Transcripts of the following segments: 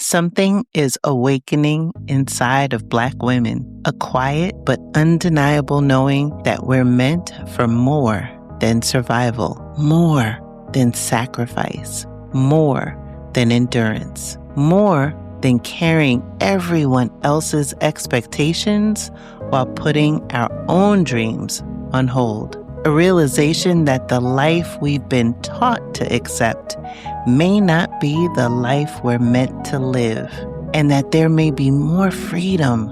Something is awakening inside of Black women, a quiet but undeniable knowing that we're meant for more than survival, more than sacrifice, more than endurance, more than carrying everyone else's expectations while putting our own dreams on hold. A realization that the life we've been taught to accept may not be the life we're meant to live, and that there may be more freedom,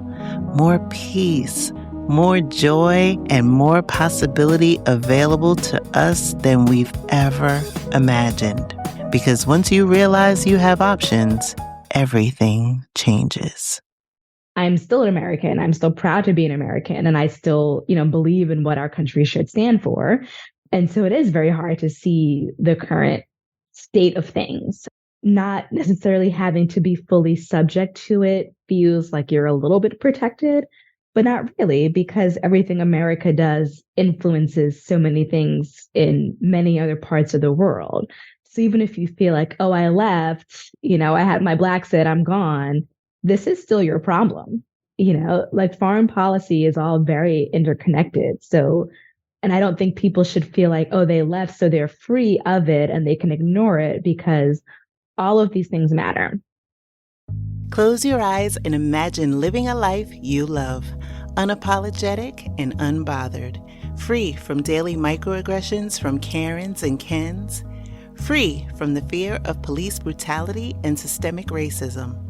more peace, more joy, and more possibility available to us than we've ever imagined. Because once you realize you have options, everything changes. I'm still an American. I'm still proud to be an American. And I still, believe in what our country should stand for. And so it is very hard to see the current state of things. Not necessarily having to be fully subject to it feels like you're a little bit protected, but not really, because everything America does influences so many things in many other parts of the world. So even if you feel like, oh, I left, I had my Blaxit, I'm gone, this is still your problem. Like foreign policy is all very interconnected. So, and I don't think people should feel like, oh, they left, so they're free of it and they can ignore it, because all of these things matter. Close your eyes and imagine living a life you love, unapologetic and unbothered, free from daily microaggressions from Karens and Kens, free from the fear of police brutality and systemic racism.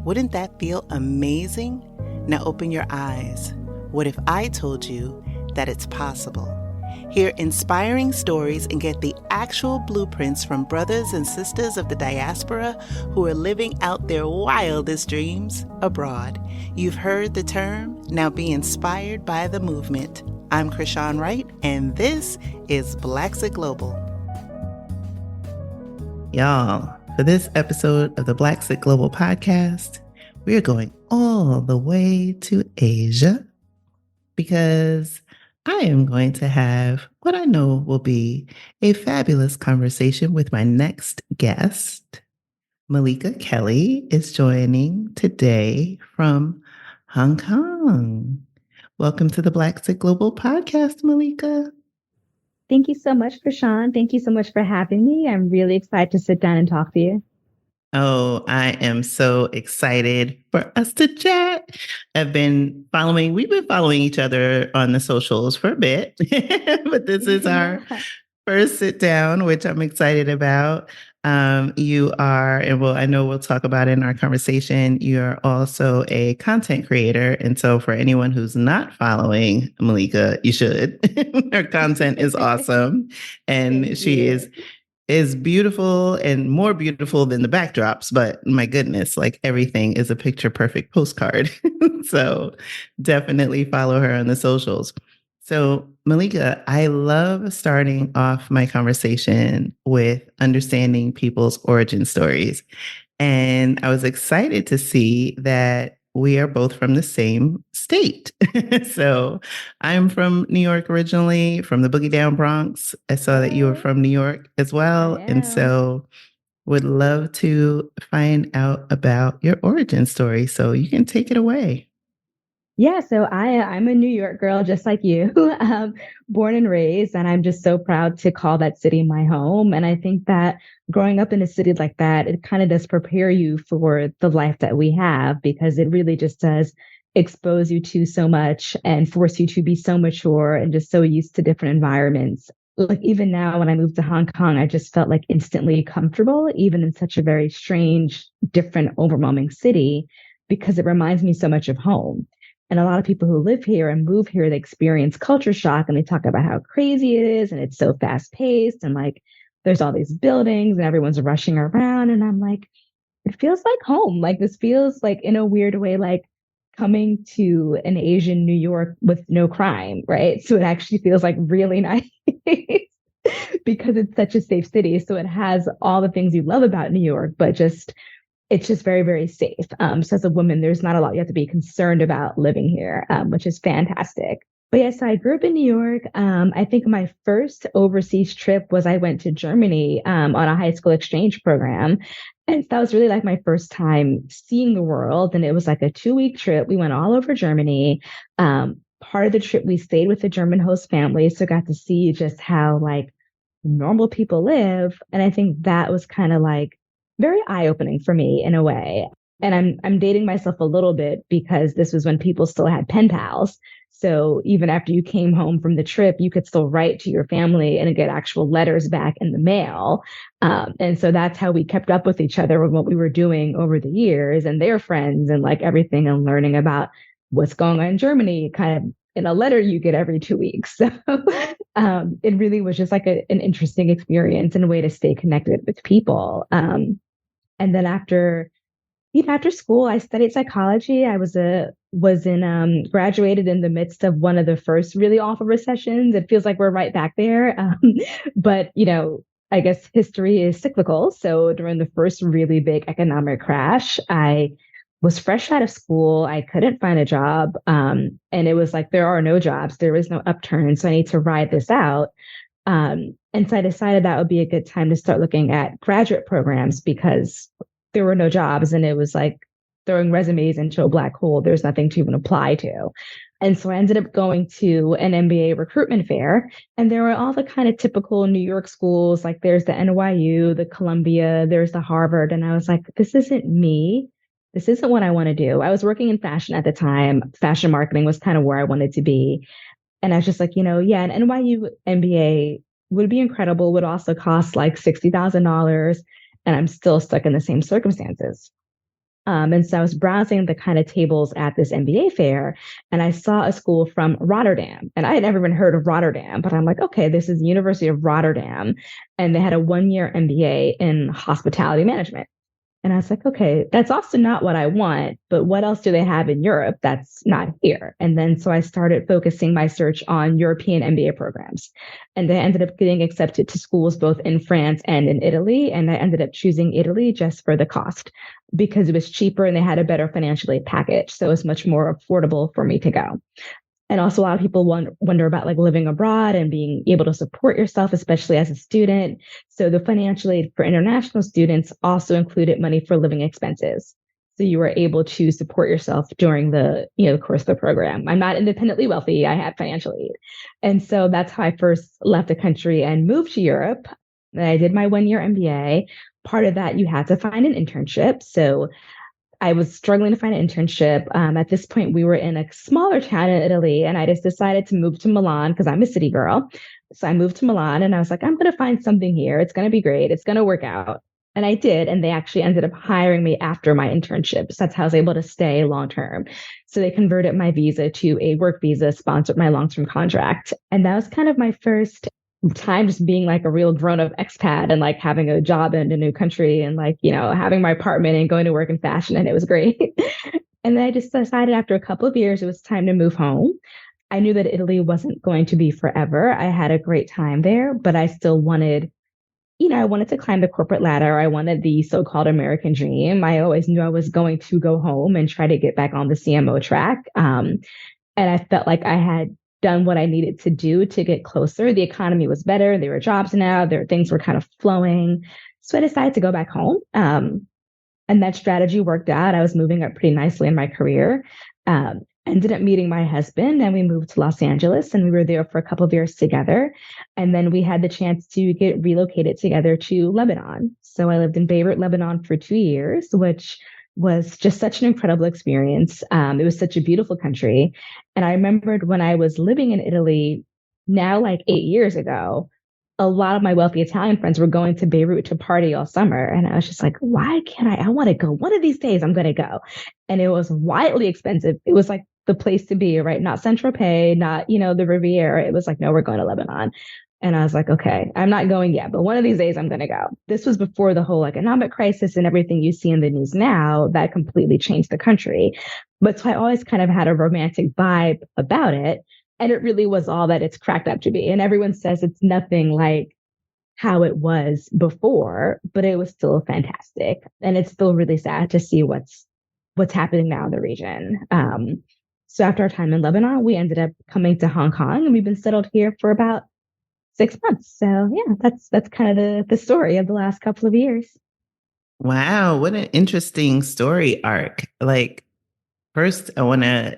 Wouldn't that feel amazing? Now open your eyes. What if I told you that it's possible? Hear inspiring stories and get the actual blueprints from brothers and sisters of the diaspora who are living out their wildest dreams abroad. You've heard the term, now be inspired by the movement. I'm Krishan Wright, and this is Blaxit Global. Y'all, for this episode of the Blaxit Global podcast, we are going all the way to Asia because I am going to have what I know will be a fabulous conversation with my next guest. Malikah Kelly is joining today from Hong Kong. Welcome to the Blaxit Global podcast, Malikah. Thank you so much, Krishan. Thank you so much for having me. I'm really excited to sit down and talk to you. Oh, I am so excited for us to chat. We've been following each other on the socials for a bit, but this is our first sit down, which I'm excited about. You are, and I know we'll talk about it in our conversation, you're also a content creator. And so for anyone who's not following Malikah, you should. Her content is awesome. And she is beautiful and more beautiful than the backdrops, but my goodness, like everything is a picture perfect postcard. So definitely follow her on the socials. So Malikah, I love starting off my conversation with understanding people's origin stories. And I was excited to see that we are both from the same state. So I'm from New York originally, from the Boogie Down Bronx. I saw that you were from New York as well. And so would love to find out about your origin story. So you can take it away. Yeah, so I'm a New York girl, just like you, born and raised, and I'm just so proud to call that city my home. And I think that growing up in a city like that, it kind of does prepare you for the life that we have, because it really just does expose you to so much and force you to be so mature and just so used to different environments. Like even now, when I moved to Hong Kong, I just felt like instantly comfortable, even in such a very strange, different, overwhelming city, because it reminds me so much of home. And a lot of people who live here and move here, they experience culture shock, and they talk about how crazy it is and it's so fast paced and like there's all these buildings and everyone's rushing around. And I'm like, it feels like home. Like this feels like, in a weird way, like coming to an Asian New York with no crime, right? So it actually feels like really nice because it's such a safe city. So it has all the things you love about New York, but it's just very, very safe. So as a woman, there's not a lot you have to be concerned about living here, which is fantastic. But yes, I grew up in New York. I think my first overseas trip was I went to Germany on a high school exchange program. And that was really like my first time seeing the world. And it was like a 2 week trip. We went all over Germany. Part of the trip, we stayed with the German host family. So got to see just how like normal people live. And I think that was kind of like very eye opening for me in a way. And I'm dating myself a little bit because this was when people still had pen pals. So even after you came home from the trip, you could still write to your family and get actual letters back in the mail. And so that's how we kept up with each other and what we were doing over the years and their friends and like everything and learning about what's going on in Germany, kind of in a letter you get every 2 weeks. So it really was just like an interesting experience and a way to stay connected with people. And then after school, I studied psychology. I graduated in the midst of one of the first really awful recessions. It feels like we're right back there. But I guess history is cyclical. So during the first really big economic crash, I was fresh out of school. I couldn't find a job. And it was like, there are no jobs. There is no upturn. So I need to ride this out. And so I decided that would be a good time to start looking at graduate programs because there were no jobs and it was like throwing resumes into a black hole. There's nothing to even apply to. And so I ended up going to an MBA recruitment fair, and there were all the kind of typical New York schools. Like there's the NYU, the Columbia, there's the Harvard. And I was like, this isn't me. This isn't what I want to do. I was working in fashion at the time. Fashion marketing was kind of where I wanted to be. And I was just like, yeah, an NYU MBA would be incredible, would also cost like $60,000. And I'm still stuck in the same circumstances. And so I was browsing the kind of tables at this MBA fair, and I saw a school from Rotterdam. And I had never even heard of Rotterdam, but I'm like, okay, this is the University of Rotterdam. And they had a 1 year MBA in hospitality management. And I was like, okay, that's also not what I want, but what else do they have in Europe that's not here? And then so I started focusing my search on European MBA programs. And I ended up getting accepted to schools both in France and in Italy. And I ended up choosing Italy just for the cost because it was cheaper and they had a better financial aid package. So it was much more affordable for me to go. And also a lot of people wonder about like living abroad and being able to support yourself, especially as a student. So the financial aid for international students also included money for living expenses. So you were able to support yourself during the course of the program. I'm not independently wealthy. I had financial aid. And so that's how I first left the country and moved to Europe. And I did my 1 year MBA. Part of that, you had to find an internship. So I was struggling to find an internship. At this point, we were in a smaller town in Italy, and I just decided to move to Milan because I'm a city girl. So I moved to Milan, and I was like, I'm going to find something here. It's going to be great. It's going to work out. And I did. And they actually ended up hiring me after my internship. So that's how I was able to stay long term. So they converted my visa to a work visa, sponsored my long term contract. And that was kind of my first time just being like a real grown up expat and like having a job in a new country and like, having my apartment and going to work in fashion. And it was great. And then I just decided after a couple of years, it was time to move home. I knew that Italy wasn't going to be forever. I had a great time there, but I still wanted, I wanted to climb the corporate ladder. I wanted the so-called American dream. I always knew I was going to go home and try to get back on the CMO track. And I felt like I had done what I needed to do to get closer. The economy was better. There were jobs now. Things were kind of flowing. So I decided to go back home. And that strategy worked out. I was moving up pretty nicely in my career. Ended up meeting my husband and we moved to Los Angeles and we were there for a couple of years together. And then we had the chance to get relocated together to Lebanon. So I lived in Beirut, Lebanon for 2 years, which was just such an incredible experience. It was such a beautiful country. And I remembered when I was living in Italy, now like 8 years ago, a lot of my wealthy Italian friends were going to Beirut to party all summer. And I was just like, why can't I want to go. One of these days I'm going to go. And it was wildly expensive. It was like the place to be, right? Not Saint-Tropez, not, the Riviera. It was like, no, we're going to Lebanon. And I was like, okay, I'm not going yet, but one of these days I'm going to go. This was before the whole economic crisis and everything you see in the news now that completely changed the country. But so I always kind of had a romantic vibe about it. And it really was all that it's cracked up to be. And everyone says it's nothing like how it was before, but it was still fantastic. And it's still really sad to see what's happening now in the region. So after our time in Lebanon, we ended up coming to Hong Kong and we've been settled here for about 6 months. So yeah, that's kind of the story of the last couple of years. Wow, what an interesting story arc. Like, first, I want to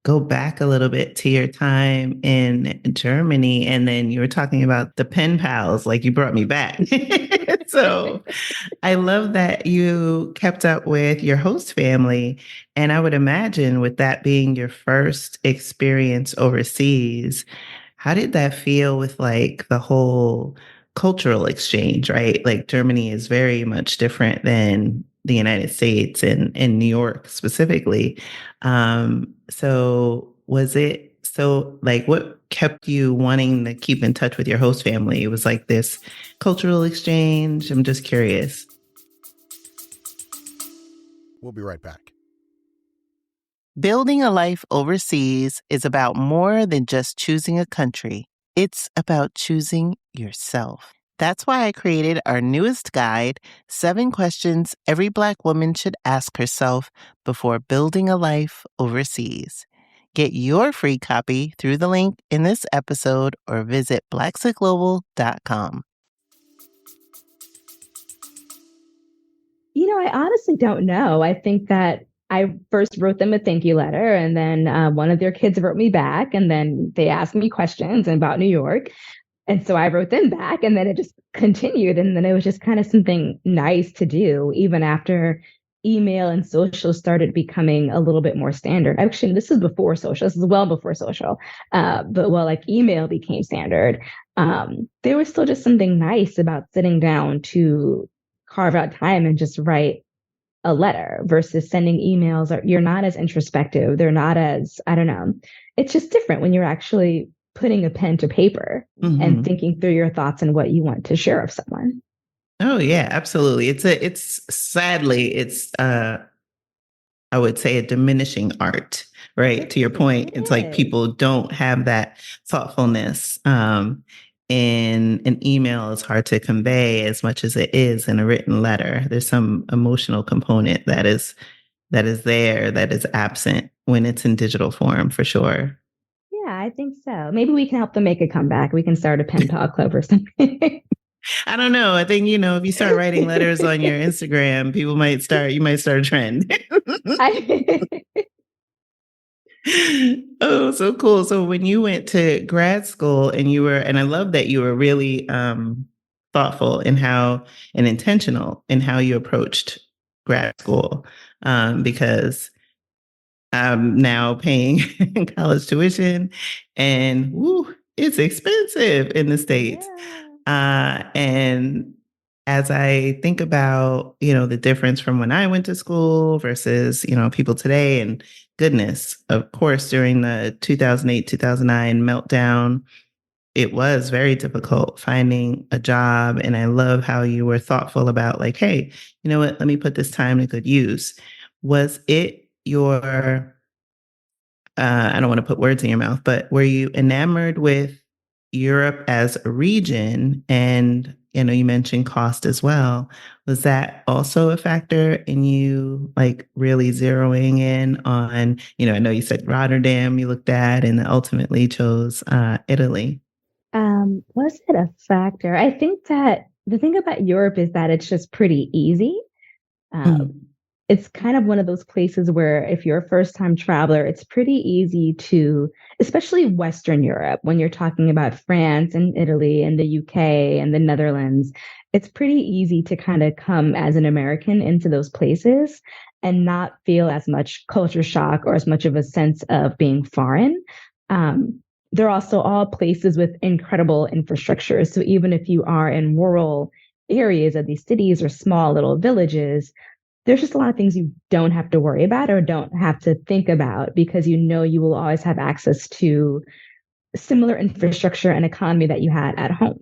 go back a little bit to your time in Germany, and then you were talking about the pen pals, like you brought me back. So I love that you kept up with your host family. And I would imagine with that being your first experience overseas, how did that feel with like the whole cultural exchange, right? Like Germany is very much different than the United States and New York specifically. So was it so like what kept you wanting to keep in touch with your host family? It was like this cultural exchange. I'm just curious. We'll be right back. Building a life overseas is about more than just choosing a country. It's about choosing yourself. That's why I created our newest guide, 7 Questions Every Black Woman Should Ask Herself Before Building a Life Overseas. Get your free copy through the link in this episode or visit blaxitglobal.com. I honestly don't know. I think that I first wrote them a thank you letter, and then one of their kids wrote me back, and then they asked me questions about New York. And so I wrote them back, and then it just continued. And then it was just kind of something nice to do, even after email and social started becoming a little bit more standard. Actually, this is before social. This is well before social. But well, like email became standard. There was still just something nice about sitting down to carve out time and just write a letter versus sending emails. Or you're not as introspective. They're not as, I don't know. It's just different when you're actually putting a pen to paper and thinking through your thoughts and what you want to share of someone. Oh yeah, absolutely. It's sadly, I would say a diminishing art, right? To your point, it's like people don't have that thoughtfulness. In an email is hard to convey as much as it is in a written letter. There's some emotional component that is there, that is absent when it's in digital form, for sure. Yeah, I think so. Maybe we can help them make a comeback. We can start a pen pal club or something. I don't know. I think, if you start writing letters on your Instagram, you might start a trend. Oh, so cool. So when you went to grad school and I love that you were really thoughtful in how and intentional in how you approached grad school, because I'm now paying college tuition and it's expensive in the States. And as I think about, the difference from when I went to school versus, people today, and goodness, of course, during the 2008, 2009 meltdown, it was very difficult finding a job. And I love how you were thoughtful about like, hey, you know what, let me put this time to good use. Was it your I don't want to put words in your mouth, but were you enamored with Europe as a region? And, you mentioned cost as well. Was that also a factor in you like really zeroing in on, I know you said Rotterdam you looked at and ultimately chose Italy? Was it a factor? I think that the thing about Europe is that it's just pretty easy. It's kind of one of those places where if you're a first time traveler, it's pretty easy to, especially Western Europe, when you're talking about France and Italy and the UK and the Netherlands, it's pretty easy to kind of come as an American into those places and not feel as much culture shock or as much of a sense of being foreign. They're also all places with incredible infrastructure. So even if you are in rural areas of these cities or small little villages, there's just a lot of things you don't have to worry about or don't have to think about because you will always have access to similar infrastructure and economy that you had at home.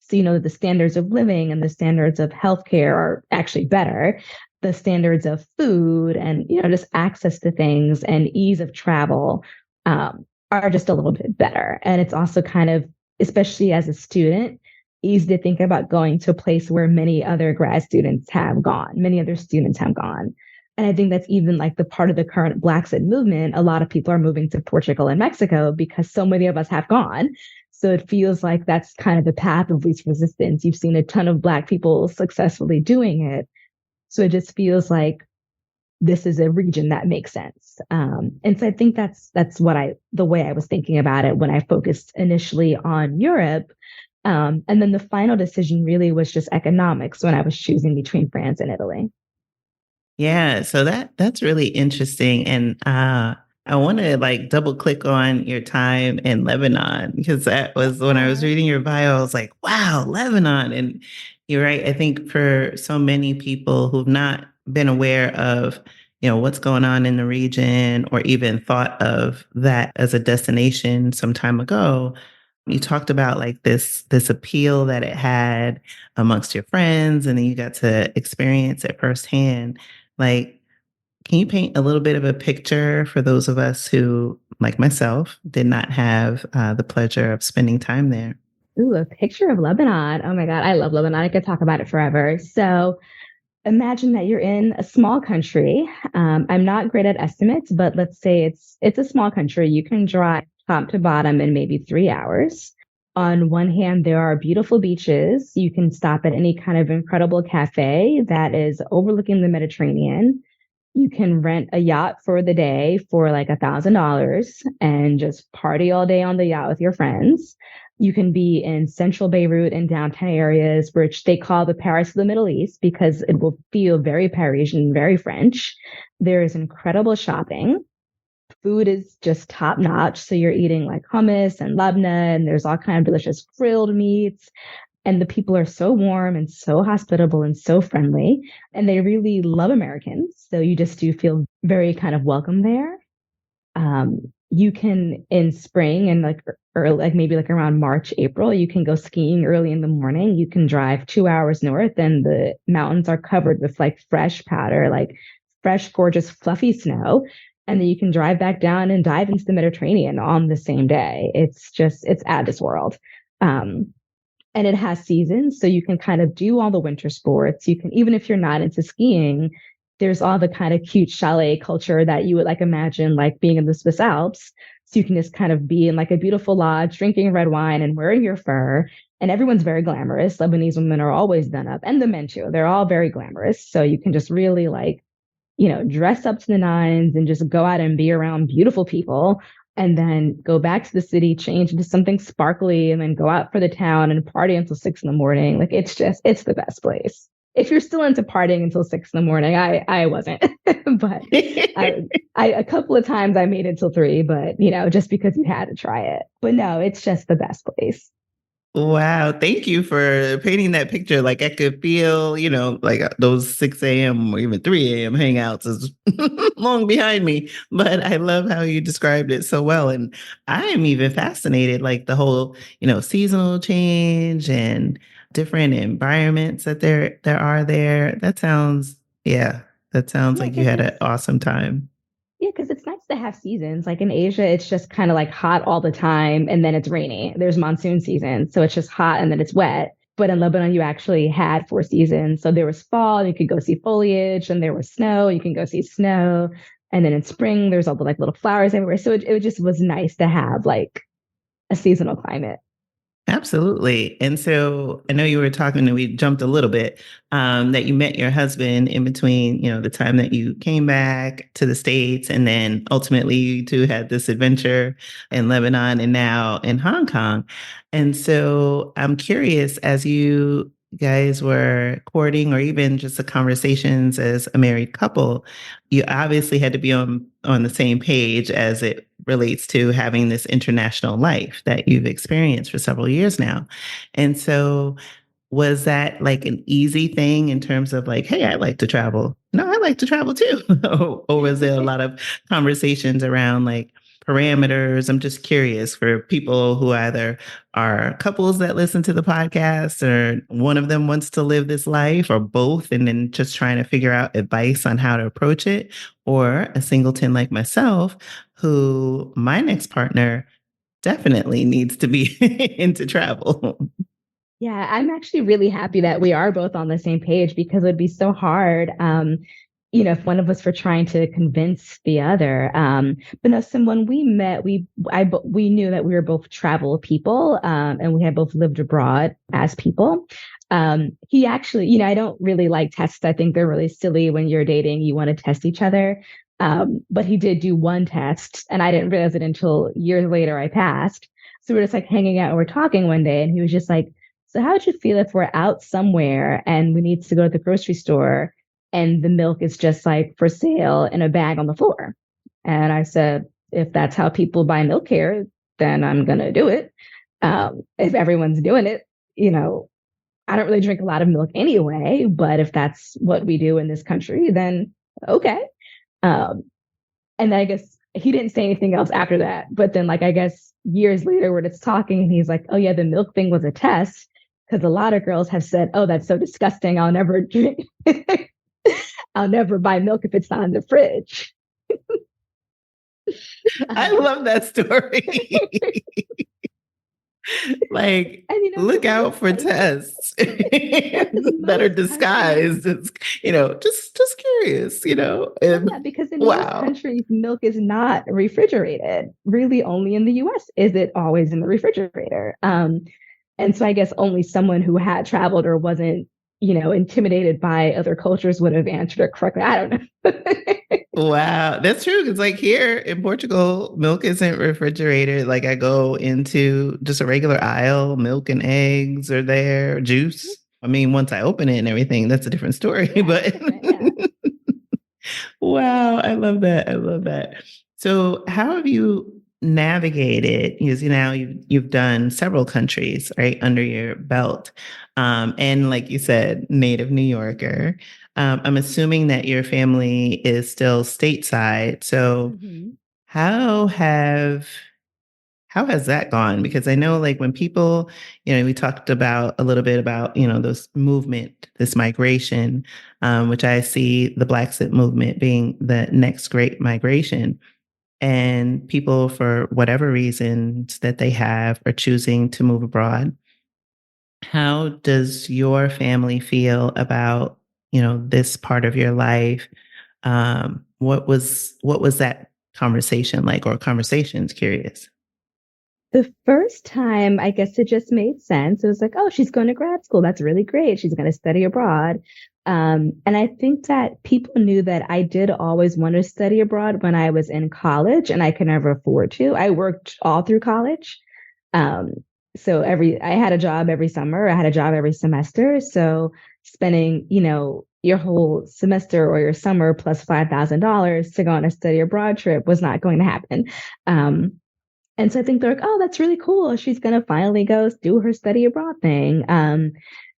So you know that the standards of living and the standards of healthcare are actually better. The standards of food and just access to things and ease of travel are just a little bit better. And it's also kind of, especially as a student, easy to think about going to a place where many other grad students have gone, many other students have gone. And I think that's even like the part of the current Blaxit movement. A lot of people are moving to Portugal and Mexico because so many of us have gone. So it feels like that's kind of the path of least resistance. You've seen a ton of Black people successfully doing it. So it just feels like this is a region that makes sense. And so I think that's the way I was thinking about it when I focused initially on Europe. And then the final decision really was just economics when I was choosing between France and Italy. Yeah, so that's really interesting. And I want to like double click on your time in Lebanon because that was when I was reading your bio, I was like, wow, Lebanon. And you're right. I think for so many people who've not been aware of, what's going on in the region or even thought of that as a destination some time ago, you talked about like this appeal that it had amongst your friends, and then you got to experience it firsthand. Like, can you paint a little bit of a picture for those of us who, like myself, did not have the pleasure of spending time there? Ooh, a picture of Lebanon. Oh my God, I love Lebanon. I could talk about it forever. So imagine that you're in a small country. I'm not great at estimates, but let's say it's a small country. You can drive top to bottom in maybe 3 hours. On one hand, there are beautiful beaches. You can stop at any kind of incredible cafe that is overlooking the Mediterranean. You can rent a yacht for the day for like $1,000 and just party all day on the yacht with your friends. You can be in central Beirut and downtown areas, which they call the Paris of the Middle East because it will feel very Parisian, very French. There is incredible shopping. Food is just top notch. So you're eating like hummus and labna, and there's all kind of delicious grilled meats. And the people are so warm and so hospitable and so friendly. And they really love Americans. So you just do feel very kind of welcome there. You can in spring and or like maybe like around March, April, you can go skiing early in the morning. You can drive 2 hours north and the mountains are covered with like fresh powder, like fresh, gorgeous, fluffy snow. And then you can drive back down and dive into the Mediterranean on the same day. It's out of this world. And it has seasons, so you can kind of do all the winter sports. You can, even if you're not into skiing, there's all the kind of cute chalet culture that you would like imagine like being in the Swiss Alps. So you can just kind of be in like a beautiful lodge, drinking red wine and wearing your fur. And everyone's very glamorous. Lebanese women are always done up, and the men too. They're all very glamorous. So you can just really like, dress up to the nines and just go out and be around beautiful people and then go back to the city, change into something sparkly, and then go out for the town and party until 6 in the morning. Like it's the best place. If you're still into partying until 6 in the morning, I wasn't, but I a couple of times I made it till 3, but just because you had to try it. But no, it's just the best place. Wow. Thank you for painting that picture. Like I could feel, like those 6 a.m. or even 3 a.m. hangouts is long behind me. But I love how you described it so well. And I am even fascinated, like the whole, seasonal change and different environments that there are there. Yeah, that sounds Yeah, like you because had an awesome time. yeah, because it's nice to have seasons. Like in Asia, it's just kind of like hot all the time and then it's rainy. There's monsoon season. So it's just hot and then it's wet. But in Lebanon, you actually had 4 seasons. So there was fall, you could go see foliage, and there was snow, you can go see snow. And then in spring, there's all the like little flowers everywhere. So it just was nice to have like a seasonal climate. Absolutely. And so I know you were talking, and we jumped a little bit, that you met your husband in between, the time that you came back to the States, and then ultimately you two had this adventure in Lebanon and now in Hong Kong. And so I'm curious, as you guys were courting or even just the conversations as a married couple, you obviously had to be on the same page as it relates to having this international life that you've experienced for several years now. And so was that like an easy thing in terms of like, hey, I like to travel. No, I like to travel too. Or was there a lot of conversations around like parameters? I'm just curious for people who either are couples that listen to the podcast, or one of them wants to live this life, or both, and then just trying to figure out advice on how to approach it, or a singleton like myself, who my next partner definitely needs to be into travel. Yeah, I'm actually really happy that we are both on the same page because it would be so hard, if one of us were trying to convince the other. But no, so when we met, we knew that we were both travel people, and we had both lived abroad as people. He actually, I don't really like tests. I think they're really silly when you're dating. You want to test each other. But he did do one test, and I didn't realize it until years later I passed. So we're just like hanging out and we're talking one day, and he was just like, "So how would you feel if we're out somewhere and we need to go to the grocery store and the milk is just like for sale in a bag on the floor?" And I said, "If that's how people buy milk here, then I'm gonna do it. If everyone's doing it, you know, I don't really drink a lot of milk anyway, but if that's what we do in this country, then okay." Um, and then I guess he didn't say anything else after that. But then, like, I guess years later, we're just talking, and he's like, "Oh, yeah, the milk thing was a test." Because a lot of girls have said, "Oh, that's so disgusting. I'll never drink, I'll never buy milk if it's not in the fridge." I love that story. Like, and look out for tests that are disguised as, just curious, and yeah, because in most wow. countries, milk is not refrigerated. Really, only in the US is it always in the refrigerator. And so I guess only someone who had traveled or wasn't, intimidated by other cultures would have answered it correctly. I don't know. Wow, that's true. Because like here in Portugal, milk isn't refrigerated. Like I go into just a regular aisle, milk and eggs are there, juice. I mean, once I open it and everything, that's a different story. Yeah, but yeah. wow, I love that. I love that. So, how have you navigated? Because you've done several countries right under your belt, and like you said, native New Yorker. I'm assuming that your family is still stateside. So, Mhm. how have how has that gone? Because I know, like, when people, we talked about a little bit about, this movement, this migration, which I see the Blaxit movement being the next great migration. And people, for whatever reasons that they have, are choosing to move abroad. How does your family feel about, this part of your life? What was that conversation like, or conversations? Curious. The first time, I guess it just made sense. It was like, "Oh, she's going to grad school. That's really great. She's going to study abroad." And I think that people knew that I did always want to study abroad when I was in college, and I could never afford to. I worked all through college. Um, so I had a job every summer. I had a job every semester. So spending, your whole semester or your summer plus $5,000 to go on a study abroad trip was not going to happen. Um, and so I think they're like, "Oh, that's really cool. She's going to finally go do her study abroad thing." And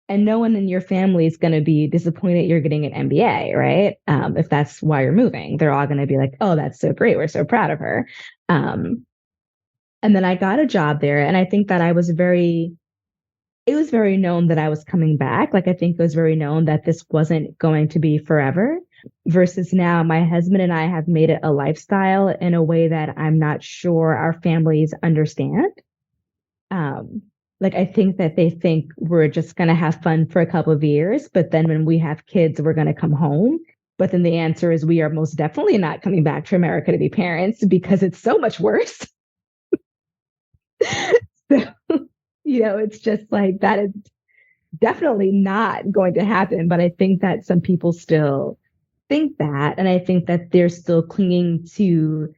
no one in your family is going to be disappointed you're getting an MBA, right? If that's why you're moving, they're all going to be like, "Oh, that's so great. We're so proud of her." Um, and then I got a job there. And I think that it was very known that I was coming back. Like, I think it was very known that this wasn't going to be forever. Versus now, my husband and I have made it a lifestyle in a way that I'm not sure our families understand. Um, like, I think that they think we're just going to have fun for a couple of years, but then when we have kids, we're going to come home. But then the answer is we are most definitely not coming back to America to be parents because it's so much worse. So, it's just like that is definitely not going to happen. But I think that some people still think that. And I think that they're still clinging to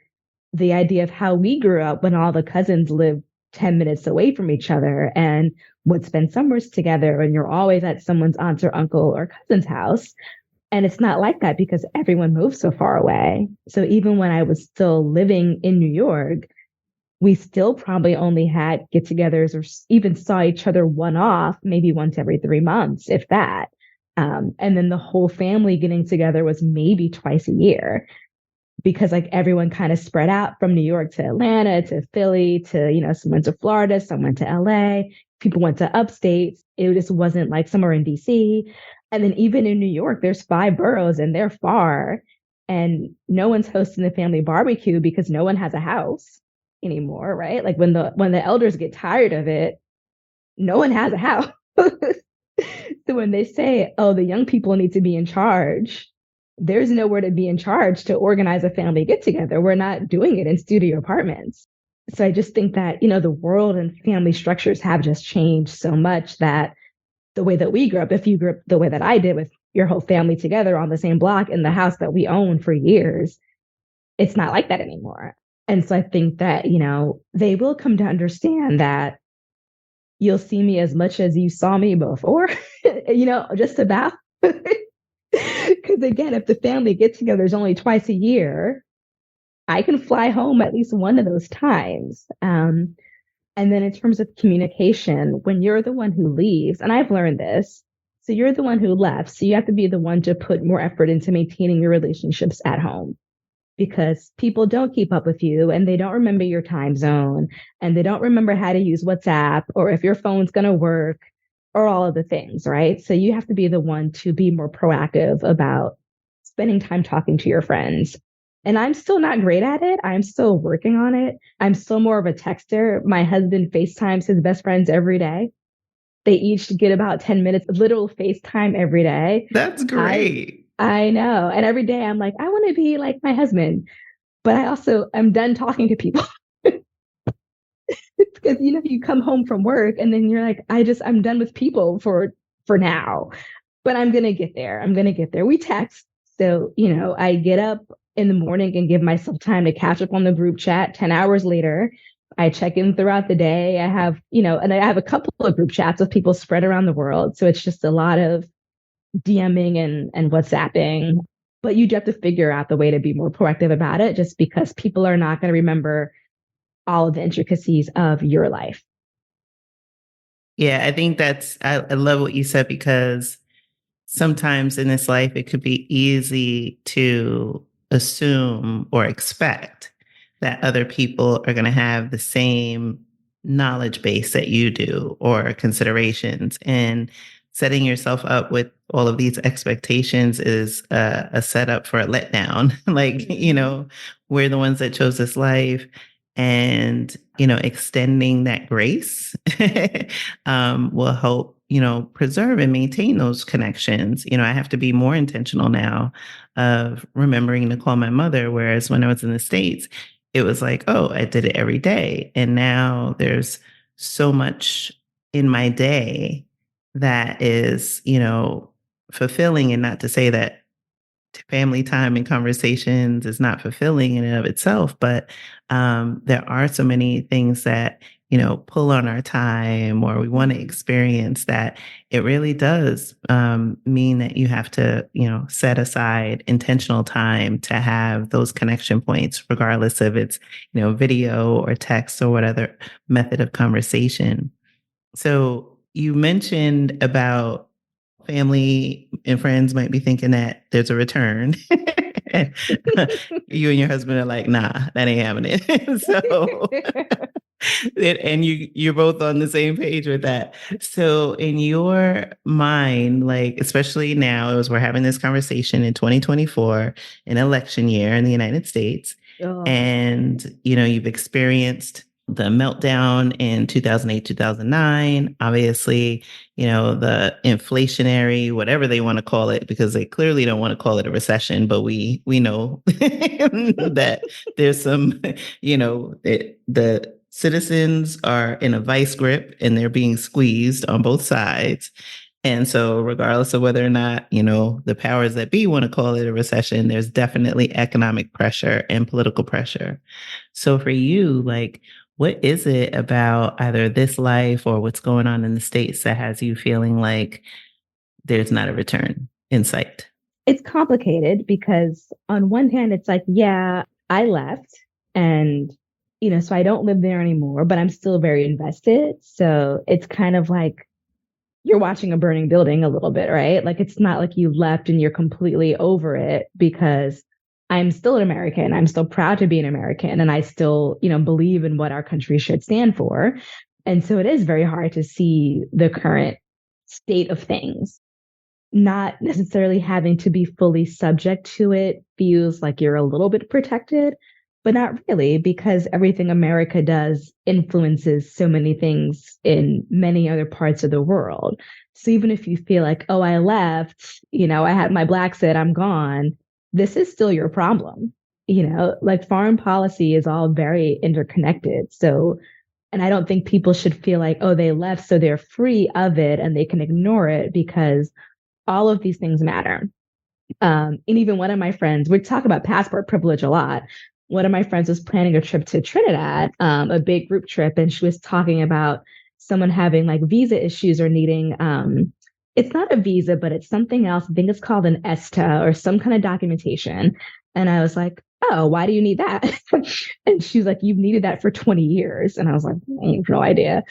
the idea of how we grew up when all the cousins lived 10 minutes away from each other and would spend summers together. And you're always at someone's aunt or uncle or cousin's house. And it's not like that because everyone moved so far away. So even when I was still living in New York, we still probably only had get togethers or even saw each other one off, maybe once every 3 months, if that. And then the whole family getting together was maybe twice a year because like everyone kind of spread out from New York to Atlanta to Philly to, some went to Florida, some went to LA, people went to upstate. It just wasn't like somewhere in DC. And then even in New York, there's 5 boroughs and they're far and no one's hosting the family barbecue because no one has a house anymore, right? Like when the elders get tired of it, no one has a house. So when they say, "Oh, the young people need to be in charge," there's nowhere to be in charge to organize a family get together. We're not doing it in studio apartments. So I just think that, the world and family structures have just changed so much that the way that we grew up, if you grew up the way that I did with your whole family together on the same block in the house that we owned for years, it's not like that anymore. And so I think that, they will come to understand that you'll see me as much as you saw me before, just about. Because again, if the family get together is only twice a year, I can fly home at least one of those times. And then in terms of communication, when you're the one who leaves, and I've learned this, so you're the one who left. So you have to be the one to put more effort into maintaining your relationships at home because people don't keep up with you and they don't remember your time zone and they don't remember how to use WhatsApp or if your phone's going to work or all of the things, right? So you have to be the one to be more proactive about spending time talking to your friends. And I'm still not great at it. I'm still working on it. I'm still more of a texter. My husband FaceTimes his best friends every day. They each get about 10 minutes of literal FaceTime every day. That's great. I know. And every day I'm like, I want to be like my husband, but I also am done talking to people. Because you come home from work and then you're like, I'm done with people for now. But I'm gonna get there. We text. So, I get up in the morning and give myself time to catch up on the group chat. 10 hours later, I check in throughout the day. I have, and I have a couple of group chats with people spread around the world. So it's just a lot of DMing and WhatsApping. But you do have to figure out the way to be more proactive about it just because people are not going to remember all of the intricacies of your life. Yeah, I think I love what you said because sometimes in this life, it could be easy to assume or expect that other people are going to have the same knowledge base that you do or considerations. And setting yourself up with all of these expectations is a setup for a letdown. Like, we're the ones that chose this life. And, extending that grace will help, preserve and maintain those connections. I have to be more intentional now of remembering to call my mother. Whereas when I was in the States, it was like, oh, I did it every day. And now there's so much in my day that is, fulfilling. And not to say that family time and conversations is not fulfilling in and of itself, but there are so many things that pull on our time or we want to experience that it really does mean that you have to set aside intentional time to have those connection points, regardless if it's video or text or what other method of conversation. So you mentioned about family and friends might be thinking that there's a return. You and your husband are like, nah, that ain't happening. So, and you're both on the same page with that. So in your mind, like, especially now as we're having this conversation in 2024, an election year in the United States, and, you've experienced the meltdown in 2008, 2009, obviously, the inflationary, whatever they want to call it, because they clearly don't want to call it a recession, but we know that there's some, the citizens are in a vice grip and they're being squeezed on both sides. And so regardless of whether or not, the powers that be want to call it a recession, there's definitely economic pressure and political pressure. So for you, like, what is it about either this life or what's going on in the States that has you feeling like there's not a return in sight? It's complicated because on one hand, it's like, yeah, I left and, so I don't live there anymore, but I'm still very invested. So it's kind of like you're watching a burning building a little bit, right? Like, it's not like you left and you're completely over it because I'm still an American. I'm still proud to be an American. And I still, believe in what our country should stand for. And so it is very hard to see the current state of things. Not necessarily having to be fully subject to it feels like you're a little bit protected, but not really, because everything America does influences so many things in many other parts of the world. So even if you feel like, oh, I left, I had my Blaxit, I'm gone, this is still your problem. Like foreign policy is all very interconnected. So And I don't think people should feel like, oh, they left, so they're free of it and they can ignore it, because all of these things matter. And even one of my friends, we talk about passport privilege a lot. One of my friends was planning a trip to Trinidad, a big group trip, and she was talking about someone having like visa issues or needing, it's not a visa, but it's something else. I think it's called an ESTA or some kind of documentation. And I was like, oh, why do you need that? And she's like, you've needed that for 20 years. And I was like, I have no idea.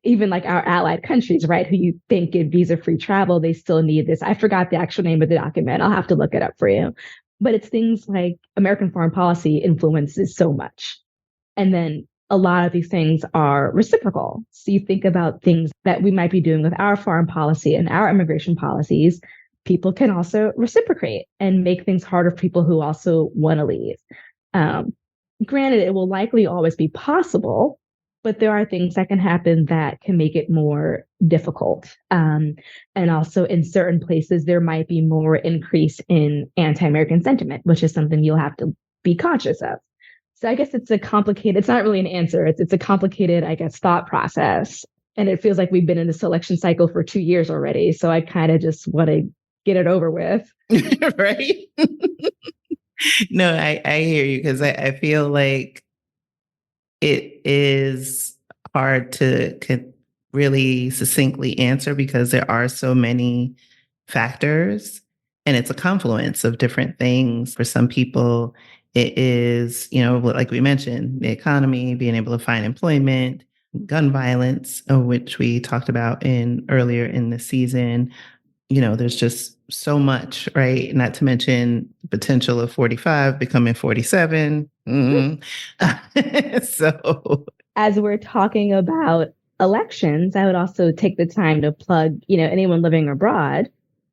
Even like our allied countries, right, who you think get visa-free travel, they still need this. I forgot the actual name of the document. I'll have to look it up for you. But it's things like American foreign policy influences so much. And then a lot of these things are reciprocal. So you think about things that we might be doing with our foreign policy and our immigration policies. People can also reciprocate and make things harder for people who also want to leave. Granted, it will likely always be possible, but there are things that can happen that can make it more difficult. And also in certain places, there might be more increase in anti-American sentiment, which is something you'll have to be conscious of. So I guess it's not really an answer. It's a complicated, I guess, thought process. And it feels like we've been in the selection cycle for 2 years already. So I kind of just want to get it over with. Right? No, I hear you, because I feel like it is hard to really succinctly answer, because there are so many factors and it's a confluence of different things. For some people, it is, like we mentioned, the economy, being able to find employment, gun violence, which we talked about earlier in the season. There's just so much, right? Not to mention the potential of 45 becoming 47. Mm-hmm. So, as we're talking about elections, I would also take the time to plug, anyone living abroad,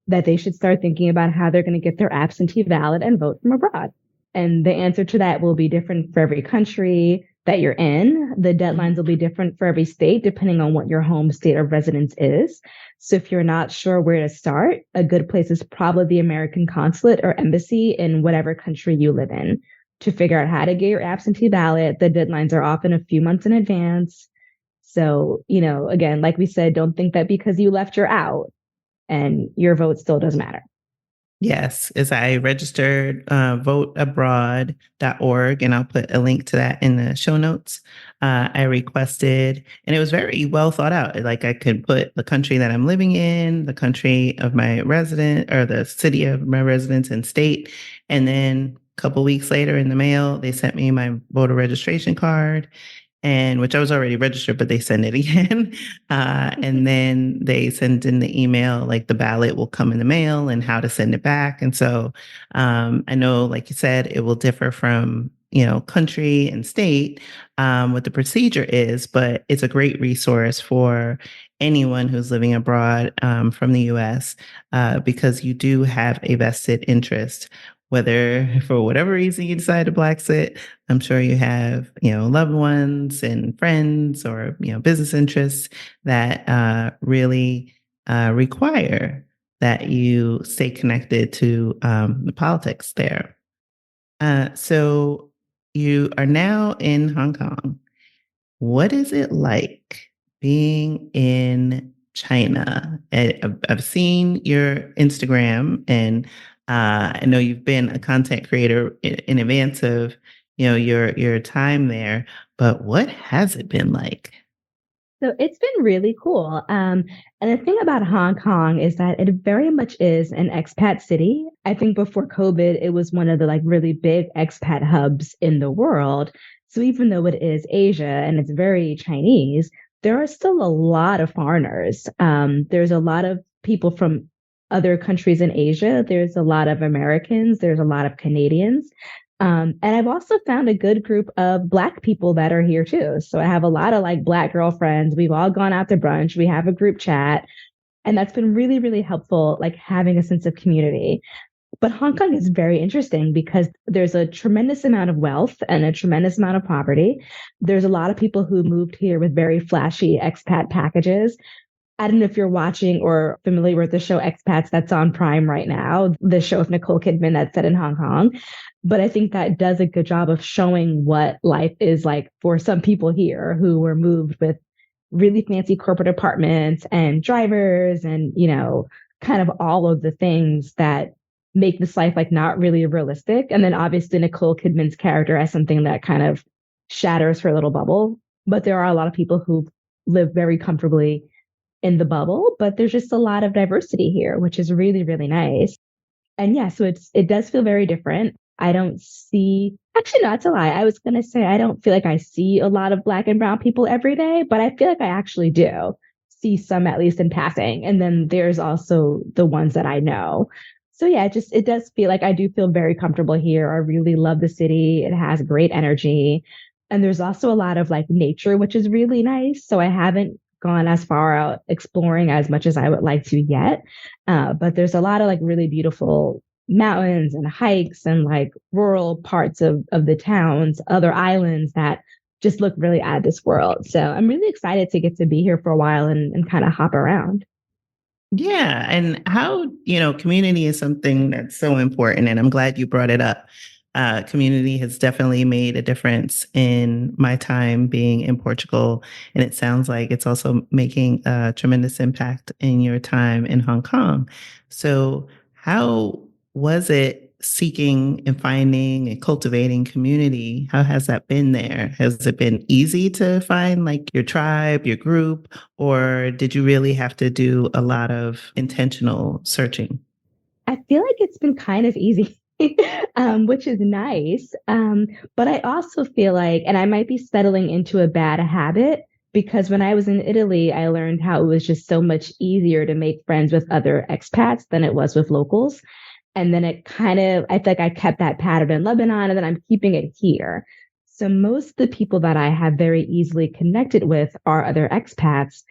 that they should start thinking about how they're going to get their absentee ballot and vote from abroad. And the answer to that will be different for every country that you're in. The deadlines will be different for every state, depending on what your home state of residence is. So if you're not sure where to start, a good place is probably the American consulate or embassy in whatever country you live in to figure out how to get your absentee ballot. The deadlines are often a few months in advance. So, again, like we said, don't think that because you left, you're out and your vote still does matter. Yes, as I registered voteabroad.org, and I'll put a link to that in the show notes. I requested, and it was very well thought out. Like, I could put the country that I'm living in, the country of my resident, or the city of my residence and state. And then a couple weeks later in the mail, they sent me my voter registration card, and which I was already registered, but they send it again. And then they send in the email, like the ballot will come in the mail and how to send it back. And so I know, like you said, it will differ from, country and state, what the procedure is, but it's a great resource for anyone who's living abroad from the US, because you do have a vested interest. Whether for whatever reason you decide to Blaxit, I'm sure you have, loved ones and friends, or, business interests that really require that you stay connected to the politics there. So you are now in Hong Kong. What is it like being in China? I've seen your Instagram, and I know you've been a content creator in advance of, your time there. But what has it been like? So it's been really cool. And the thing about Hong Kong is that it very much is an expat city. I think before COVID, it was one of the really big expat hubs in the world. So even though it is Asia and it's very Chinese, there are still a lot of foreigners. There's a lot of people from other countries in Asia. There's a lot of Americans. There's a lot of Canadians. And I've also found a good group of Black people that are here too. So I have a lot of Black girlfriends. We've all gone out to brunch. We have a group chat. And that's been really, really helpful, having a sense of community. But Hong Kong is very interesting because there's a tremendous amount of wealth and a tremendous amount of poverty. There's a lot of people who moved here with very flashy expat packages. I don't know if you're watching or familiar with the show Expats that's on Prime right now, the show of Nicole Kidman that's set in Hong Kong. But I think that does a good job of showing what life is like for some people here who were moved with really fancy corporate apartments and drivers and, kind of all of the things that make this life like not really realistic. And then obviously Nicole Kidman's character as something that kind of shatters her little bubble. But there are a lot of people who live very comfortably in the bubble, but there's just a lot of diversity here, which is really, really nice. And yeah, so it does feel very different. I don't see, actually, not to lie. I was going to say, I don't feel like I see a lot of Black and brown people every day, but I feel like I actually do see some, at least in passing. And then there's also the ones that I know. So yeah, it does feel like I do feel very comfortable here. I really love the city. It has great energy. And there's also a lot of like nature, which is really nice. So I haven't gone as far out exploring as much as I would like to yet. But there's a lot of like really beautiful mountains and hikes and like rural parts of the towns, other islands that just look really out of this world. So I'm really excited to get to be here for a while and kind of hop around. Yeah. And how, community is something that's so important. And I'm glad you brought it up. Community has definitely made a difference in my time being in Portugal. And it sounds like it's also making a tremendous impact in your time in Hong Kong. So, how was it seeking and finding and cultivating community? How has that been there? Has it been easy to find like your tribe, your group, or did you really have to do a lot of intentional searching? I feel like it's been kind of easy. Which is nice. But I also feel like, and I might be settling into a bad habit because when I was in Italy, I learned how it was just so much easier to make friends with other expats than it was with locals. And then I feel like I kept that pattern in Lebanon and then I'm keeping it here. So most of the people that I have very easily connected with are other expats.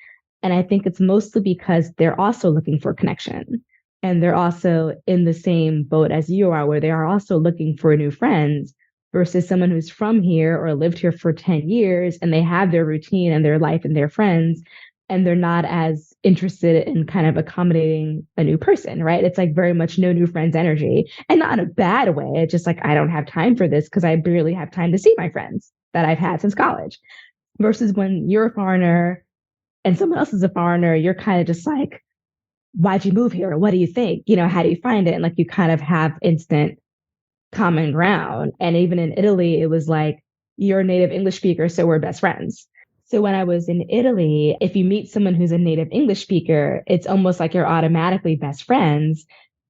And I think it's mostly because they're also looking for connection. And they're also in the same boat as you are, where they are also looking for new friends versus someone who's from here or lived here for 10 years and they have their routine and their life and their friends, and they're not as interested in kind of accommodating a new person, right? It's like very much no new friends energy and not in a bad way. It's just like, I don't have time for this because I barely have time to see my friends that I've had since college versus when you're a foreigner and someone else is a foreigner, you're kind of just like, why'd you move here? What do you think? How do you find it? And like you kind of have instant common ground. And even in Italy, it was like, you're a native English speaker, so we're best friends. So when I was in Italy, if you meet someone who's a native English speaker, it's almost like you're automatically best friends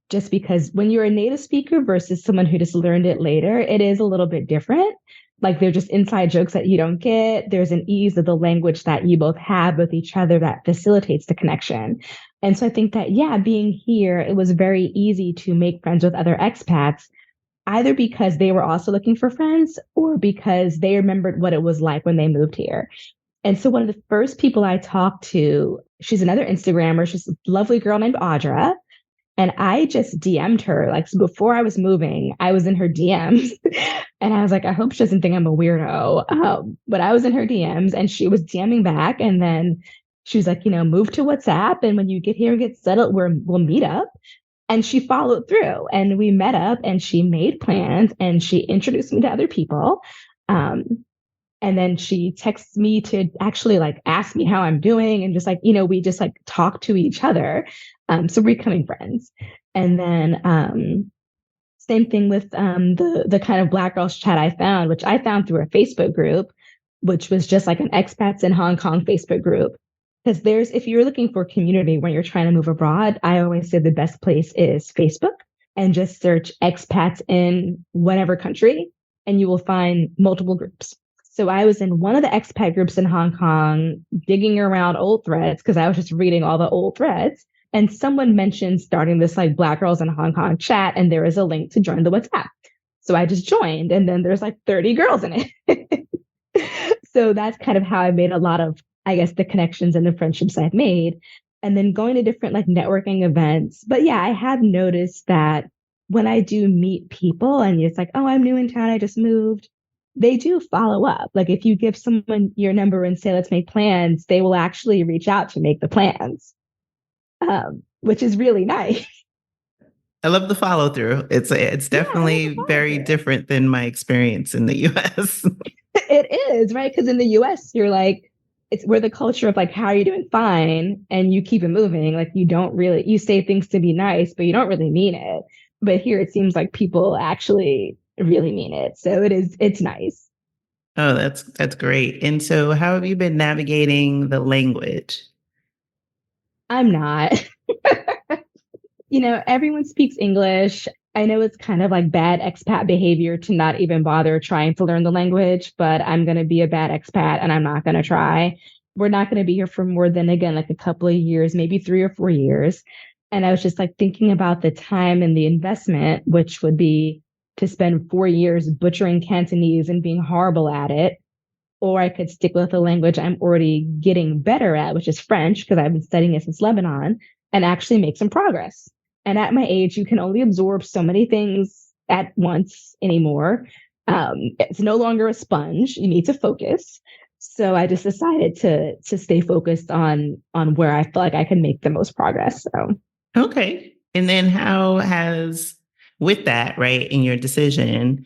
just because when you're a native speaker versus someone who just learned it later, it is a little bit different. Like they're just inside jokes that you don't get. There's an ease of the language that you both have with each other that facilitates the connection. And so I think that, yeah, being here, it was very easy to make friends with other expats, either because they were also looking for friends or because they remembered what it was like when they moved here. And so one of the first people I talked to, she's another Instagrammer. She's a lovely girl named Audra. And I just DM'd her. Like, so before I was moving, I was in her DMs. And I was like, I hope she doesn't think I'm a weirdo. But I was in her DMs and she was DMing back. And then she was like, move to WhatsApp. And when you get here and get settled, we'll meet up. And she followed through and we met up and she made plans and she introduced me to other people. And then she texts me to actually like ask me how I'm doing and just like, we just like talk to each other. So we're becoming friends. And then same thing with the kind of Black Girls chat I found, which I found through a Facebook group, which was just like an expats in Hong Kong Facebook group. Because if you're looking for community when you're trying to move abroad, I always say the best place is Facebook and just search expats in whatever country and you will find multiple groups. So I was in one of the expat groups in Hong Kong, digging around old threads because I was just reading all the old threads. And someone mentioned starting this like Black Girls in Hong Kong chat, and there is a link to join the WhatsApp. So I just joined, and then there's like 30 girls in it. So that's kind of how I made a lot of, I guess, the connections and the friendships I've made. And then going to different like networking events. But yeah, I have noticed that when I do meet people and it's like, oh, I'm new in town, I just moved. they do follow up. Like if you give someone your number and say, let's make plans, they will actually reach out to make the plans, which is really nice. I love the follow through. It's Yeah, I love the definitely follow very through. different than my experience in the US. It is, right? Because in the US, you're like, we're the culture of like, how are you doing? Fine. And you keep it moving. Like you don't really, you say things to be nice, but you don't really mean it. But here it seems like people actually really mean it. So it's nice. Oh, that's great. And so how have you been navigating the language? I'm not. Everyone speaks English. I know it's kind of like bad expat behavior to not even bother trying to learn the language, but I'm going to be a bad expat and I'm not going to try. We're not going to be here for more than, again, like a couple of years, maybe 3 or 4 years. And I was just like thinking about the time and the investment, which would be to spend 4 years butchering Cantonese and being horrible at it. Or I could stick with the language I'm already getting better at, which is French, because I've been studying it since Lebanon, and actually make some progress. And at my age, you can only absorb so many things at once anymore. It's no longer a sponge. You need to focus. So I just decided to stay focused on where I feel like I can make the most progress. So Okay. And then how has, with that, right, in your decision,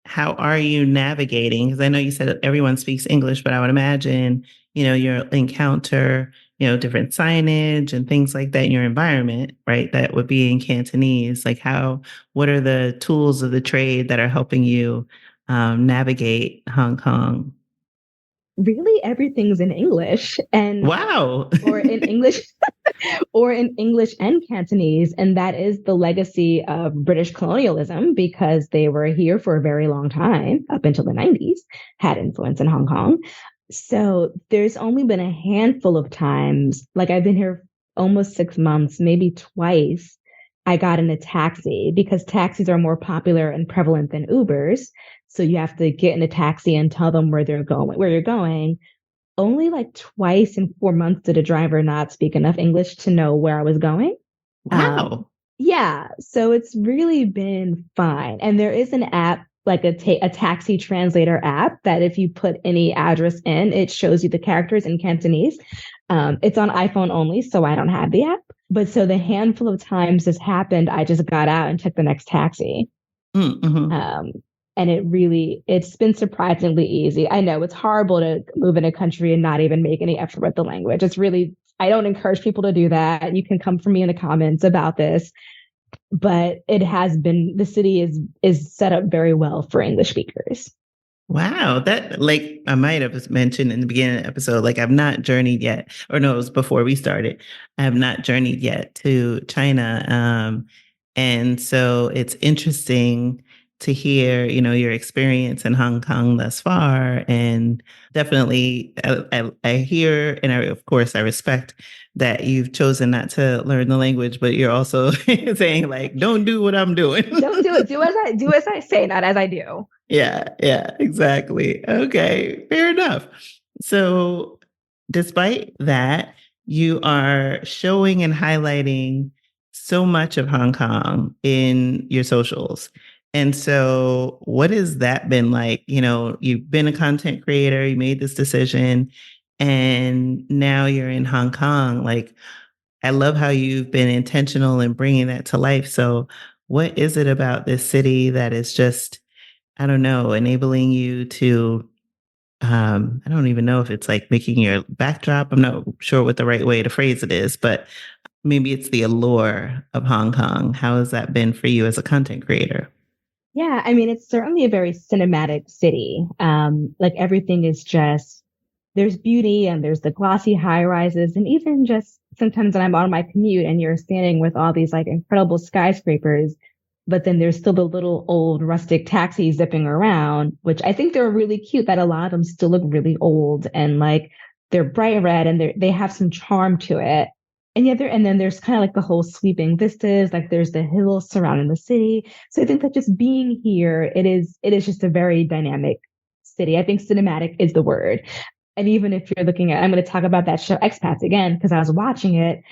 how are you navigating? Because I know you said everyone speaks English, but I would imagine, your encounter, different signage and things like that in your environment, right? That would be in Cantonese. Like what are the tools of the trade that are helping you navigate Hong Kong? really everything's in English and Wow. or in English or in English and Cantonese. And that is the legacy of British colonialism because they were here for a very long time, up until the 90s, had influence in Hong Kong. So there's only been a handful of times, like I've been here almost 6 months, maybe twice. I got in a taxi because taxis are more popular and prevalent than Ubers. So you have to get in a taxi and tell them where you're going. Only like twice in 4 months did a driver not speak enough English to know where I was going. Um, Wow. yeah, so it's really been fine. And there is an app, like a taxi translator app, that if you put any address in, it shows you the characters in Cantonese. It's on iPhone only, so I don't have the app. But so the handful of times this happened, I just got out and took the next taxi. Mm-hmm. Um, and it's been surprisingly easy. I know it's horrible to move in a country and not even make any effort with the language. I don't encourage people to do that. You can come for me in the comments about this, but the city is set up very well for English speakers. Wow, that like I might have mentioned in the beginning of the episode, like I've not journeyed yet, or no, it was before we started. I have not journeyed yet to China, and so it's interesting to hear, your experience in Hong Kong thus far, and definitely I hear, and of course I respect that you've chosen not to learn the language, but you're also saying like, don't do what I'm doing. Don't do it. Do as I say, not as I do. Yeah, exactly. Okay, fair enough. So, despite that, you are showing and highlighting so much of Hong Kong in your socials. And so, what has that been like? You've been a content creator, you made this decision, and now you're in Hong Kong. Like, I love how you've been intentional in bringing that to life. So, what is it about this city that is just, I don't know, enabling you to, I don't even know if it's like making your backdrop. I'm not sure what the right way to phrase it is, but maybe it's the allure of Hong Kong. How has that been for you as a content creator? Yeah, I mean, it's certainly a very cinematic city. Like everything is just there's beauty and there's the glossy high rises, and even just sometimes when I'm on my commute and you're standing with all these like incredible skyscrapers, but then there's still the little old rustic taxis zipping around, which I think they're really cute. That a lot of them still look really old and like they're bright red and they have some charm to it. And then there's kind of like the whole sweeping vistas, like there's the hills surrounding the city. So I think that just being here, it is just a very dynamic city. I think cinematic is the word. And even if you're looking at, I'm going to talk about that show Expats again, because I was watching it.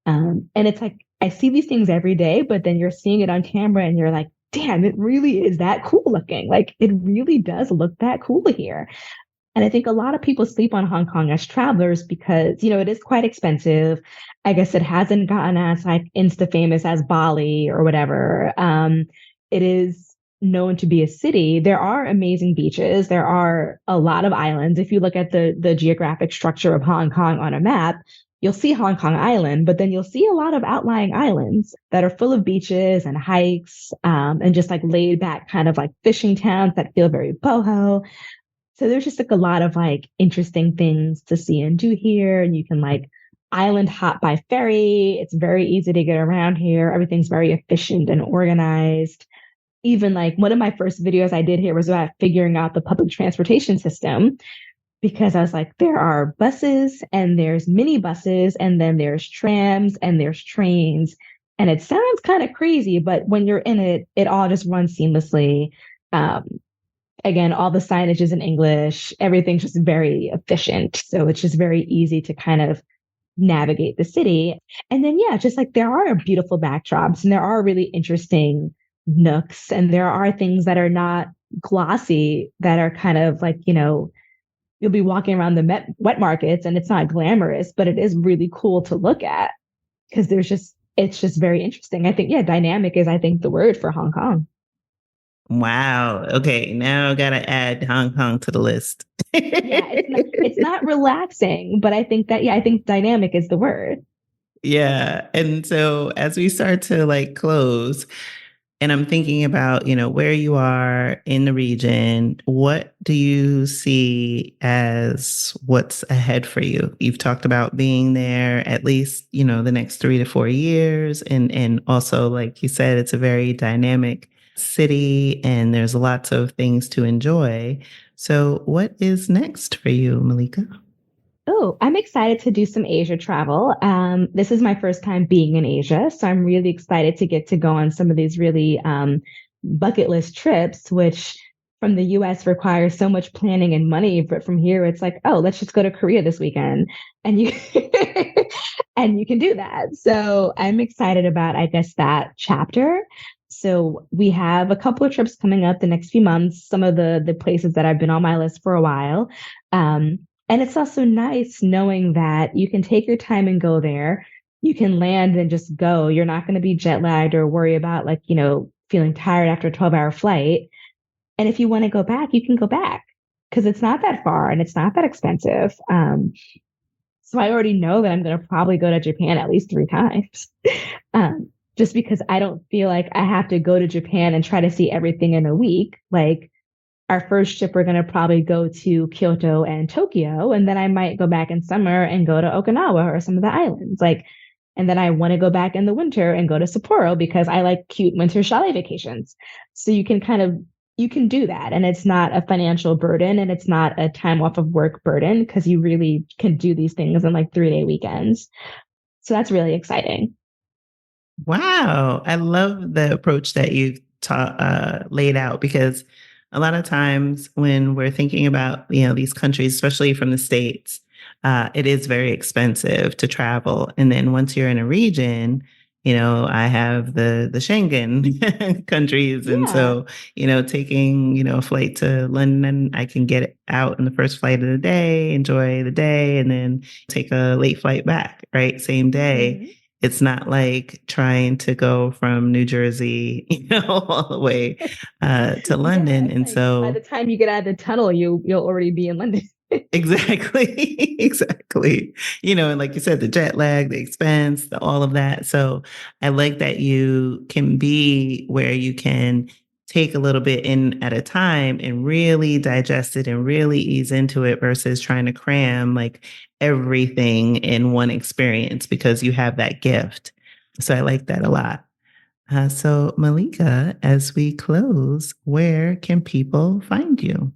And it's like, I see these things every day, but then you're seeing it on camera and you're like, damn, it really is that cool looking. Like it really does look that cool here. And I think a lot of people sleep on Hong Kong as travelers because, it is quite expensive. I guess it hasn't gotten as like insta famous as Bali or whatever. It is known to be a city. There are amazing beaches. There are a lot of islands. If you look at the geographic structure of Hong Kong on a map, you'll see Hong Kong Island, but then you'll see a lot of outlying islands that are full of beaches and hikes, and just like laid back kind of like fishing towns that feel very boho. So there's just like a lot of like interesting things to see and do here. And you can like island hop by ferry. It's very easy to get around here. Everything's very efficient and organized. Even like one of my first videos I did here was about figuring out the public transportation system because I was like, there are buses and there's mini buses and then there's trams and there's trains. And it sounds kind of crazy, but when you're in it, it all just runs seamlessly. Again, all the signage is in English. Everything's just very efficient. So it's just very easy to kind of navigate the city. And then, yeah, just like there are beautiful backdrops and there are really interesting nooks and there are things that are not glossy that are kind of like, you'll be walking around the wet markets and it's not glamorous, but it is really cool to look at because it's just very interesting. I think, yeah, dynamic is, I think, the word for Hong Kong. Wow. Okay. Now I got to add Hong Kong to the list. Yeah, it's not relaxing, but I think that, yeah, I think dynamic is the word. Yeah. And so as we start to like close, and I'm thinking about, where you are in the region, what do you see as what's ahead for you? You've talked about being there at least, the next 3 to 4 years. And also, like you said, it's a very dynamic city and there's lots of things to enjoy. So what is next for you, Malikah? Oh, I'm excited to do some Asia travel. This is my first time being in Asia, so I'm really excited to get to go on some of these really bucket list trips, which from the US requires so much planning and money. But from here, it's like, oh, let's just go to Korea this weekend. And you and you can do that. So I'm excited about, I guess, that chapter. So we have a couple of trips coming up the next few months, some of the places that have been on my list for a while. And it's also nice knowing that you can take your time and go there. You can land and just go. You're not going to be jet lagged or worry about like, feeling tired after a 12-hour flight. And if you want to go back, you can go back because it's not that far and it's not that expensive. So I already know that I'm going to probably go to Japan at least 3 times. Just because I don't feel like I have to go to Japan and try to see everything in a week. Like our first trip, we're going to probably go to Kyoto and Tokyo. And then I might go back in summer and go to Okinawa or some of the islands. And then I want to go back in the winter and go to Sapporo because I like cute winter chalet vacations. So you can do that. And it's not a financial burden and it's not a time off of work burden because you really can do these things in like 3-day weekends. So that's really exciting. Wow. I love the approach that you've laid out because a lot of times when we're thinking about, these countries, especially from the States, it is very expensive to travel. And then once you're in a region, I have the Schengen countries. And Yeah. so, taking, a flight to London, I can get out in the first flight of the day, enjoy the day, and then take a late flight back, right? Same day. Mhm. It's not like trying to go from New Jersey, all the way to Yeah, London. it's And like by so the time you get out of the tunnel, you'll already be in London. exactly, exactly. And like you said, the jet lag, the expense, all of that. So I like that you can be where you can take a little bit in at a time and really digest it and really ease into it versus trying to cram like everything in one experience because you have that gift. So I like that a lot. So Malika, as we close, where can people find you?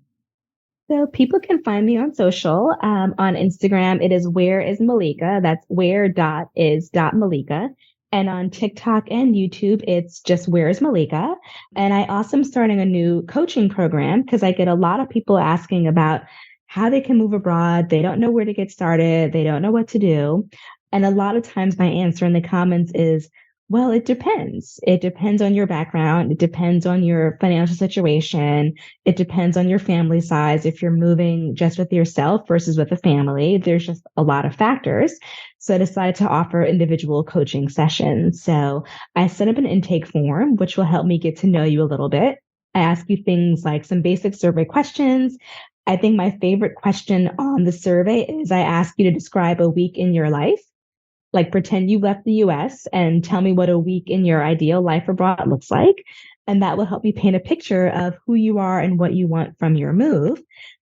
So people can find me on social. On Instagram, it is where is Malika. That's where dot is dot Malika. And on TikTok and YouTube, it's just where is Malika. And I also am starting a new coaching program because I get a lot of people asking about how they can move abroad. They don't know where to get started. They don't know what to do. And a lot of times my answer in the comments is, Well, it depends. It depends on your background. It depends on your financial situation. It depends on your family size. If you're moving just with yourself versus with a family, there's just a lot of factors. So I decided to offer individual coaching sessions. So I set up an intake form, which will help me get to know you a little bit. I ask you things like some basic survey questions. I think my favorite question on the survey is I ask you to describe a week in your life. Like pretend you left the US and tell me what a week in your ideal life abroad looks like. And that will help me paint a picture of who you are and what you want from your move.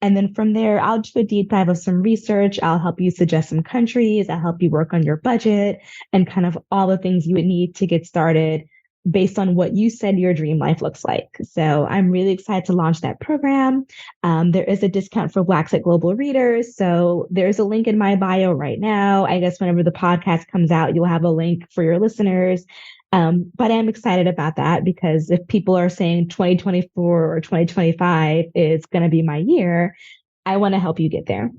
And then from there, I'll do a deep dive of some research. I'll help you suggest some countries. I'll help you work on your budget and kind of all the things you would need to get started based on what you said your dream life looks like. So I'm really excited to launch that program. There is a discount for Blaxit Global readers. So there's a link in my bio right now. I guess whenever the podcast comes out, you'll have a link for your listeners. But I'm excited about that because if people are saying 2024 or 2025 is going to be my year, I want to help you get there.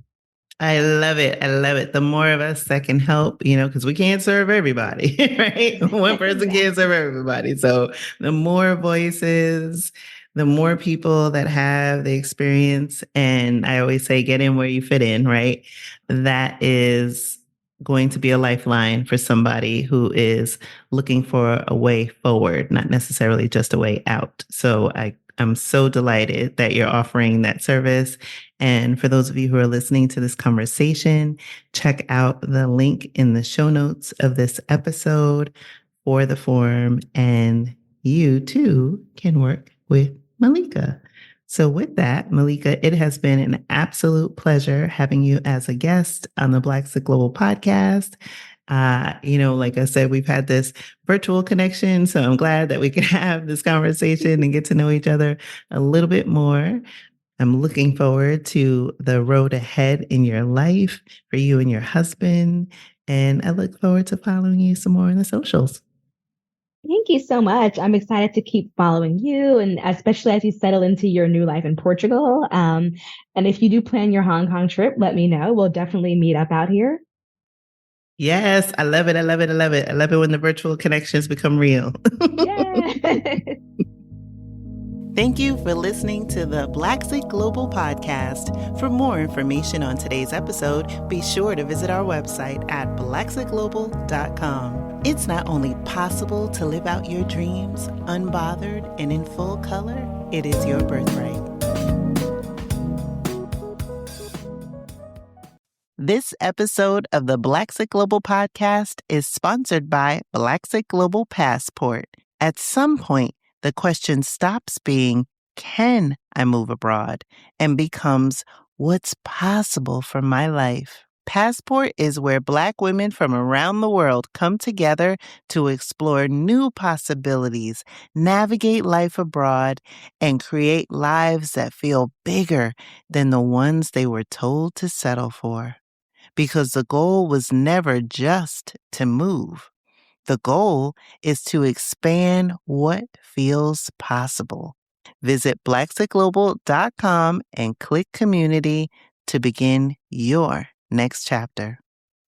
I love it. I love it. The more of us that can help, because we can't serve everybody, right? One person can't serve everybody. So the more voices, the more people that have the experience, and I always say, get in where you fit in, right? That is going to be a lifeline for somebody who is looking for a way forward, not necessarily just a way out. So I'm so delighted that you're offering that service. And for those of you who are listening to this conversation, check out the link in the show notes of this episode for the form, and you too can work with Malikah. So with that, Malikah, it has been an absolute pleasure having you as a guest on the Blaxit Global podcast. Like I said, we've had this virtual connection, so I'm glad that we can have this conversation and get to know each other a little bit more. I'm looking forward to the road ahead in your life for you and your husband, and I look forward to following you some more on the socials. Thank you so much. I'm excited to keep following you, and especially as you settle into your new life in Portugal. And if you do plan your Hong Kong trip, let me know. We'll definitely meet up out here. Yes, I love it. I love it. I love it. I love it when the virtual connections become real. Yeah. Thank you for listening to the Blaxit Global Podcast. For more information on today's episode, be sure to visit our website at blaxitglobal.com. It's not only possible to live out your dreams unbothered and in full color, it is your birthright. This episode of the Blaxit Global Podcast is sponsored by Blaxit Global Passport. At some point, the question stops being, can I move abroad? And becomes, what's possible for my life? Passport is where Black women from around the world come together to explore new possibilities, navigate life abroad, and create lives that feel bigger than the ones they were told to settle for. Because the goal was never just to move. The goal is to expand what feels possible. Visit blaxitglobal.com and click community to begin your next chapter.